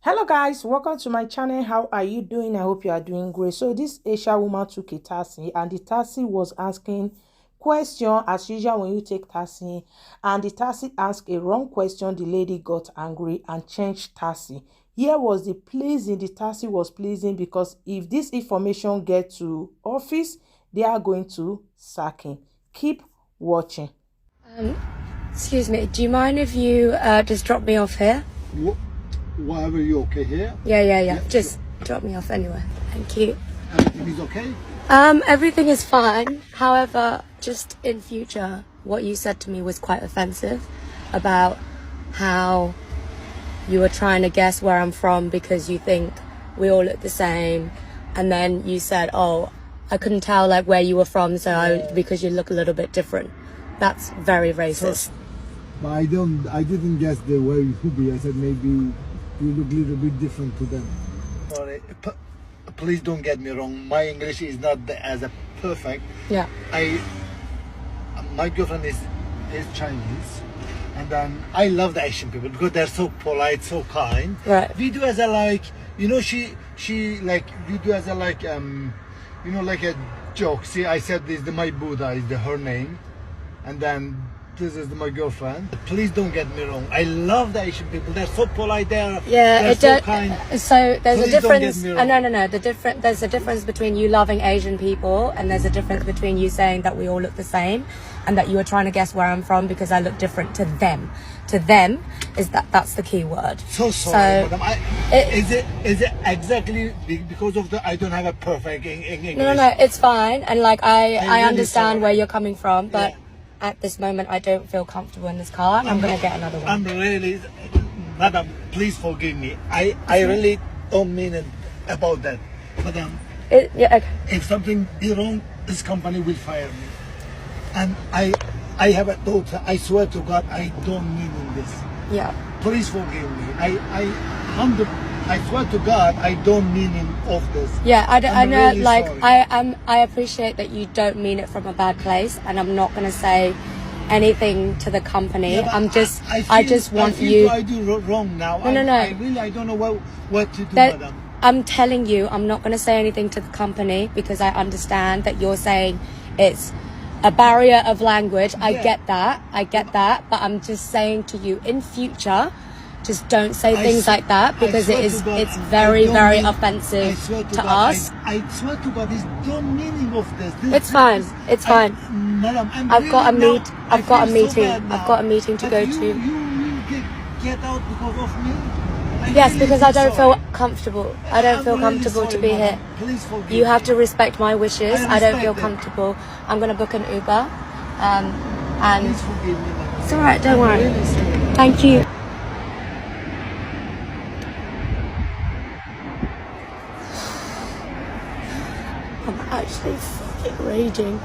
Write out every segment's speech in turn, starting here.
Hello guys, welcome to my channel. How are you doing? I hope you are doing great. So this Asian woman took a taxi and the taxi was asking question as usual when you take taxi, and the taxi asked a wrong question. The lady got angry and changed taxi. Here was the pleasing. The taxi was pleasing because if this information get to office, they are going to sack him. Keep watching. Um, Excuse me, do you mind if you just drop me off here? Whatever, you okay here? Yeah. Just drop me off anyway. Thank you. Everything is okay? Everything is fine. However, just in future, what you said to me was quite offensive about how you were trying to guess where I'm from because you think we all look the same. And then you said, oh, I couldn't tell like where you were from, because you look a little bit different. That's very racist. But I didn't guess the way you could be. I said maybe you look a little bit different to them. Sorry, please don't get me wrong. My English is not as a perfect. Yeah. My girlfriend is Chinese, and then I love the Asian people because they're so polite, so kind. Right. We do as a like, she like we do as a like like a joke. See, I said this my Buddha is her name, and then this is my girlfriend. Please don't get me wrong. I love the Asian people. They're so polite. They're so kind. So there's Please a difference. don't get me wrong. No. There's a difference between you loving Asian people, and there's a difference between you saying that we all look the same, and that you were trying to guess where I'm from because I look different to them. To them, that's the key word. So sorry, So, madam. Is it exactly because of the I don't have a perfect English? No. It's fine, and like I really understand sorry. where you're coming from, but. Yeah. At this moment, I don't feel comfortable in this car. I'm going to get another one. I'm really, madam, please forgive me. I really don't mean it about that, madam. Okay. If something is wrong, this company will fire me. And I have a daughter. I swear to God, I don't mean this. Yeah. Please forgive me. I swear to God, I don't mean of this. Yeah, I know. Really like sorry. I appreciate that you don't mean it from a bad place, and I'm not going to say anything to the company. Yeah, I just want you. I do wrong now. No. I don't know what to do, madam. I'm telling you, I'm not going to say anything to the company because I understand that you're saying it's a barrier of language. I get that, but I'm just saying to you, in future, just don't say things like that because it's very offensive to us. I swear to God, this don't meaning of this. It's fine. Madam, I've got a meeting to go to. You get out because of me? Yes, because I don't feel comfortable. I don't feel comfortable to be here. Please forgive You have to respect my wishes. I don't feel respect it. comfortable. I'm gonna book an Uber, and Please forgive me, madam. it's alright. Don't worry. Really sorry. Thank you. I'm actually fucking raging.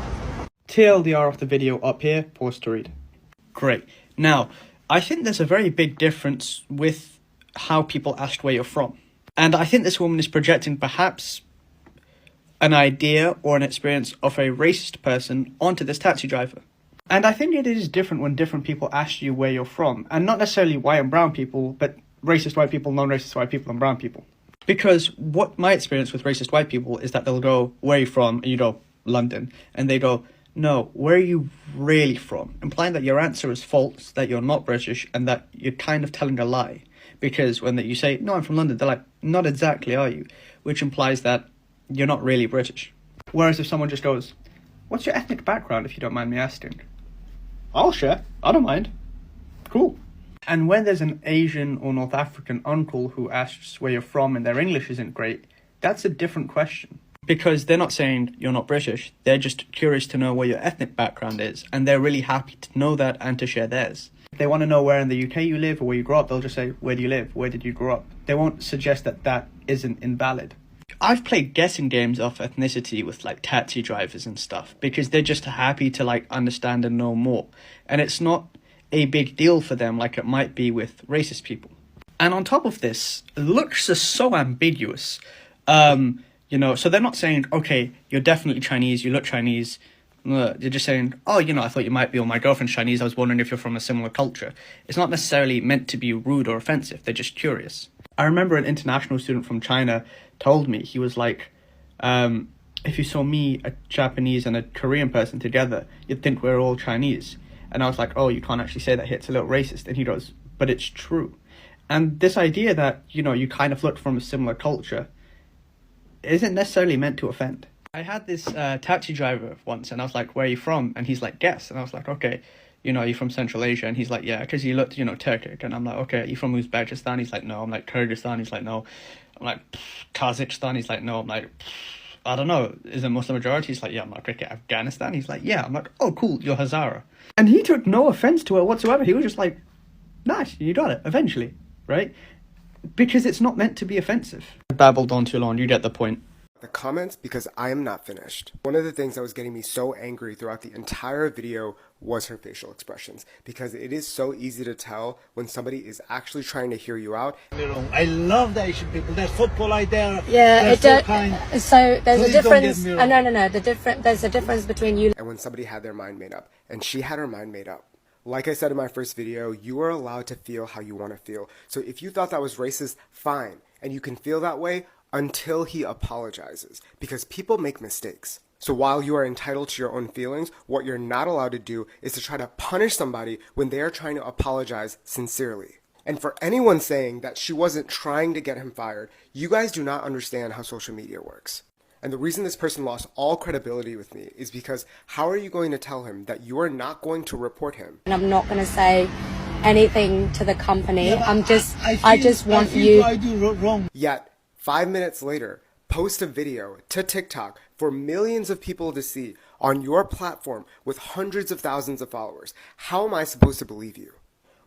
TLDR of the video up here, pause to read. Great. Now, I think there's a very big difference with how people ask where you're from. And I think this woman is projecting perhaps an idea or an experience of a racist person onto this taxi driver. And I think it is different when different people ask you where you're from. And not necessarily white and brown people, but racist white people, non-racist white people, and brown people. Because what my experience with racist white people is that they'll go, where are you from? And you go, London. And they go, no, where are you really from? Implying that your answer is false, that you're not British, and that you're kind of telling a lie. Because when you say, no, I'm from London, they're like, not exactly, are you? Which implies that you're not really British. Whereas if someone just goes, what's your ethnic background, if you don't mind me asking? I'll share. I don't mind. Cool. And when there's an Asian or North African uncle who asks where you're from and their English isn't great, that's a different question. Because they're not saying you're not British, they're just curious to know where your ethnic background is, and they're really happy to know that and to share theirs. If they want to know where in the UK you live or where you grew up, they'll just say, where do you live? Where did you grow up? They won't suggest that that isn't invalid. I've played guessing games of ethnicity with like taxi drivers and stuff because they're just happy to like understand and know more. And it's not a big deal for them like it might be with racist people. And on top of this, looks are so ambiguous. So they're not saying, okay, you're definitely Chinese, you look Chinese, You're just saying, oh, I thought you might be, or my girlfriend's Chinese, I was wondering if you're from a similar culture. It's not necessarily meant to be rude or offensive, they're just curious. I remember an international student from China told me, he was like, if you saw me, a Japanese and a Korean person together, you'd think we're all Chinese. And I was like, oh, you can't actually say that here, it's a little racist. And he goes, but it's true. And this idea that, you kind of look from a similar culture isn't necessarily meant to offend. I had this taxi driver once, and I was like, where are you from? And he's like, guess. And I was like, okay, are you from Central Asia? And he's like, yeah, because he looked, Turkic. And I'm like, okay, are you from Uzbekistan? He's like, no. I'm like, Kyrgyzstan? He's like, no. I'm like, Kazakhstan? He's like, no. I'm like, I don't know. Is it Muslim majority? He's like, yeah. I'm like, okay, Afghanistan? He's like, yeah. I'm like, oh, cool, you're Hazara. And he took no offense to it whatsoever. He was just like, nice, you got it, eventually, right? Because it's not meant to be offensive. I babbled on too long, you get the point. The comments because I am not finished. One of the things that was getting me so angry throughout the entire video was her facial expressions, because it is so easy to tell when somebody is actually trying to hear you out. I love the Asian people. They're so polite. Yeah, so kind. So there's Please a difference. don't get me wrong. No. There's a difference between you. And when somebody had their mind made up, and she had her mind made up. Like I said in my first video, you are allowed to feel how you want to feel. So if you thought that was racist, fine. And you can feel that way until he apologizes, because people make mistakes. So while you are entitled to your own feelings, what you're not allowed to do is to try to punish somebody when they are trying to apologize sincerely. And for anyone saying that she wasn't trying to get him fired, you guys do not understand how social media works. And the reason this person lost all credibility with me is because how are you going to tell him that you are not going to report him? And I'm not going to say anything to the company. Yeah, I just want you. I do wrong. Yet, 5 minutes later, post a video to TikTok for millions of people to see on your platform with hundreds of thousands of followers. How am I supposed to believe you?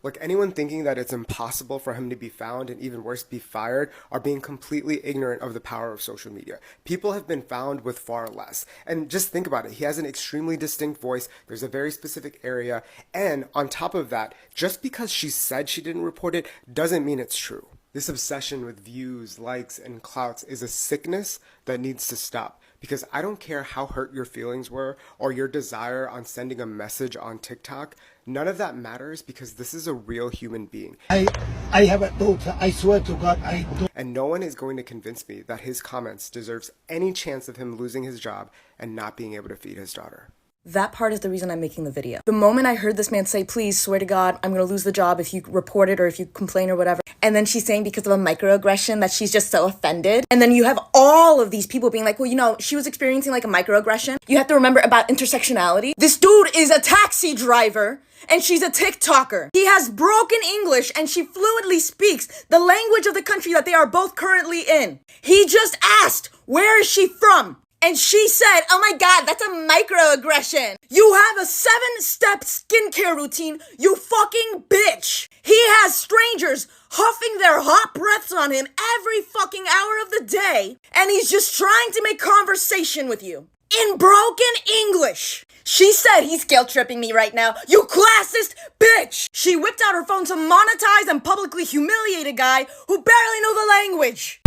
Like, anyone thinking that it's impossible for him to be found and even worse, be fired, are being completely ignorant of the power of social media. People have been found with far less. And just think about it. He has an extremely distinct voice. There's a very specific area. And on top of that, just because she said she didn't report it doesn't mean it's true. This obsession with views, likes, and clouts is a sickness that needs to stop. Because I don't care how hurt your feelings were or your desire on sending a message on TikTok. None of that matters, because this is a real human being. I have a daughter. I swear to God, I don't. And no one is going to convince me that his comments deserves any chance of him losing his job and not being able to feed his daughter. That part is the reason I'm making the video. The moment I heard this man say, please, swear to God, I'm gonna lose the job if you report it or if you complain or whatever. And then she's saying because of a microaggression that she's just so offended. And then you have all of these people being like, well, she was experiencing like a microaggression. You have to remember about intersectionality. This dude is a taxi driver and she's a TikToker. He has broken English and she fluently speaks the language of the country that they are both currently in. He just asked, where is she from? And she said, oh my God, that's a microaggression. You have a 7-step skincare routine, you fucking bitch. He has strangers huffing their hot breaths on him every fucking hour of the day. And he's just trying to make conversation with you in broken English. She said, he's guilt tripping me right now. You classist bitch. She whipped out her phone to monetize and publicly humiliate a guy who barely knew the language.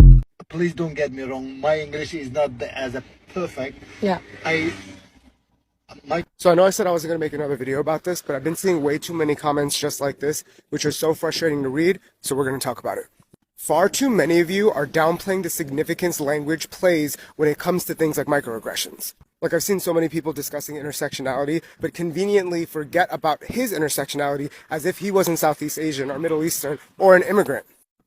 Please don't get me wrong. My English is not as a perfect. Yeah. So I know I said I wasn't going to make another video about this, but I've been seeing way too many comments just like this, which are so frustrating to read, so we're going to talk about it. Far too many of you are downplaying the significance language plays when it comes to things like microaggressions. Like, I've seen so many people discussing intersectionality, but conveniently forget about his intersectionality as if he wasn't Southeast Asian or Middle Eastern or an immigrant.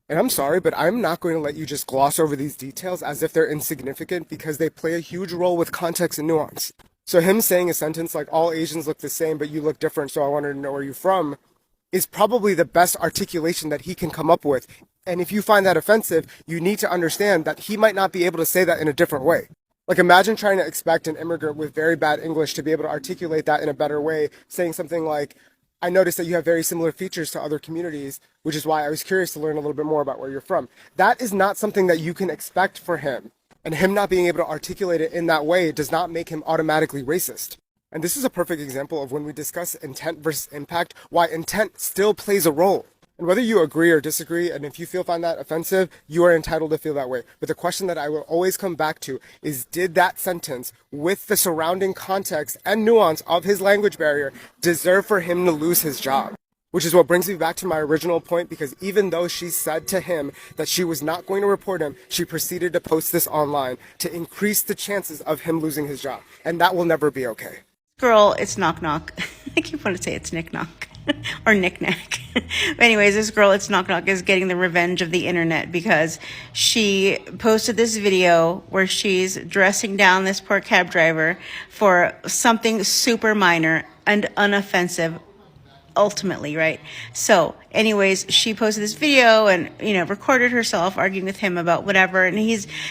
And I'm sorry, but I'm not going to let you just gloss over these details as if they're insignificant, because they play a huge role with context and nuance. So him saying a sentence like, all Asians look the same, but you look different, so I wanted to know where you're from, is probably the best articulation that he can come up with. And if you find that offensive, you need to understand that he might not be able to say that in a different way. Like, imagine trying to expect an immigrant with very bad English to be able to articulate that in a better way, saying something like, I noticed that you have very similar features to other communities, which is why I was curious to learn a little bit more about where you're from. That is not something that you can expect for him. And him not being able to articulate it in that way does not make him automatically racist. And this is a perfect example of when we discuss intent versus impact, why intent still plays a role. And whether you agree or disagree, and if you find that offensive, you are entitled to feel that way. But the question that I will always come back to is, did that sentence, with the surrounding context and nuance of his language barrier, deserve for him to lose his job? Which is what brings me back to my original point, because even though she said to him that she was not going to report him, she proceeded to post this online to increase the chances of him losing his job. And that will never be okay. Girl, it's knock knock. I keep wanting to say it's knick knock or knick knack. But anyways, this girl, it's knock knock, is getting the revenge of the internet because she posted this video where she's dressing down this poor cab driver for something super minor and unoffensive. Ultimately, right? So anyways, she posted this video and, recorded herself arguing with him about whatever. And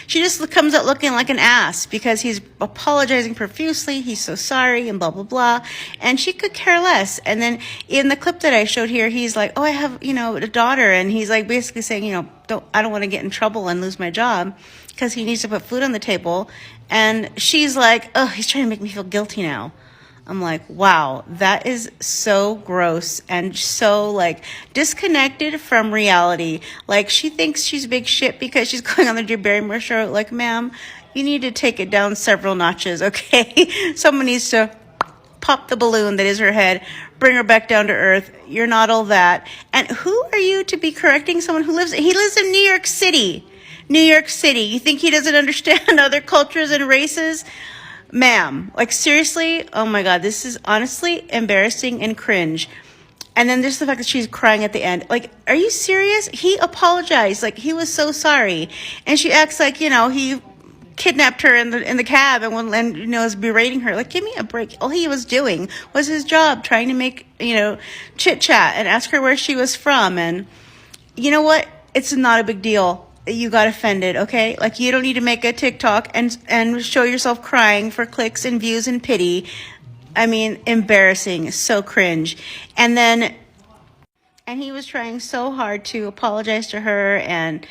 she just comes out looking like an ass because he's apologizing profusely. He's so sorry and blah, blah, blah. And she could care less. And then in the clip that I showed here, he's like, oh, I have, a daughter. And he's like basically saying, I don't want to get in trouble and lose my job because he needs to put food on the table. And she's like, oh, he's trying to make me feel guilty now. I'm like, wow, that is so gross and so disconnected from reality. Like, she thinks she's big shit because she's going on the Drew Barrymore show. Like, ma'am, you need to take it down several notches, okay? Someone needs to pop the balloon that is her head, bring her back down to earth. You're not all that. And who are you to be correcting someone who lives in New York City? New York City. You think he doesn't understand other cultures and races? Ma'am, seriously, oh my God, this is honestly embarrassing and cringe. And then there's the fact that she's crying at the end. Are you serious? He apologized. He was so sorry. And she acts like, he kidnapped her in the cab and is berating her. Give me a break. All he was doing was his job, trying to make, chit chat and ask her where she was from. And you know what? It's not a big deal. You got offended, okay? You don't need to make a TikTok and show yourself crying for clicks and views and pity. I mean, embarrassing, so cringe. And he was trying so hard to apologize to her and,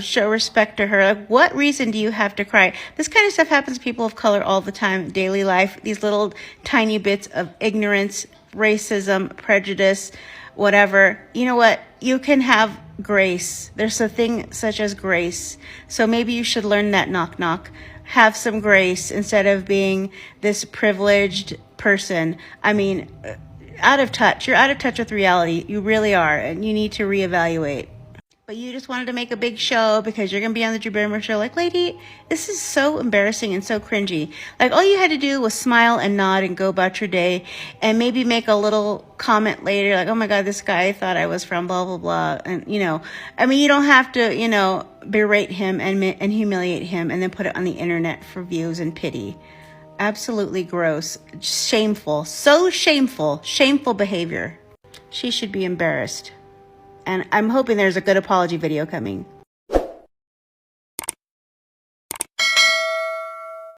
show respect to her. What reason do you have to cry? This kind of stuff happens to people of color all the time in daily life. These little tiny bits of ignorance, racism, prejudice, whatever. You know what? You can have grace. There's a thing such as grace. So maybe you should learn that, knock knock. Have some grace instead of being this privileged person. I mean, out of touch. You're out of touch with reality. You really are. And you need to reevaluate. But you just wanted to make a big show because you're going to be on the Drew Barrymore show. Lady, this is so embarrassing and so cringy. All you had to do was smile and nod and go about your day and maybe make a little comment later oh my God, this guy thought I was from blah, blah, blah. And, you don't have to, berate him and humiliate him and then put it on the internet for views and pity. Absolutely gross. Shameful. So shameful. Shameful behavior. She should be embarrassed. And I'm hoping there's a good apology video coming.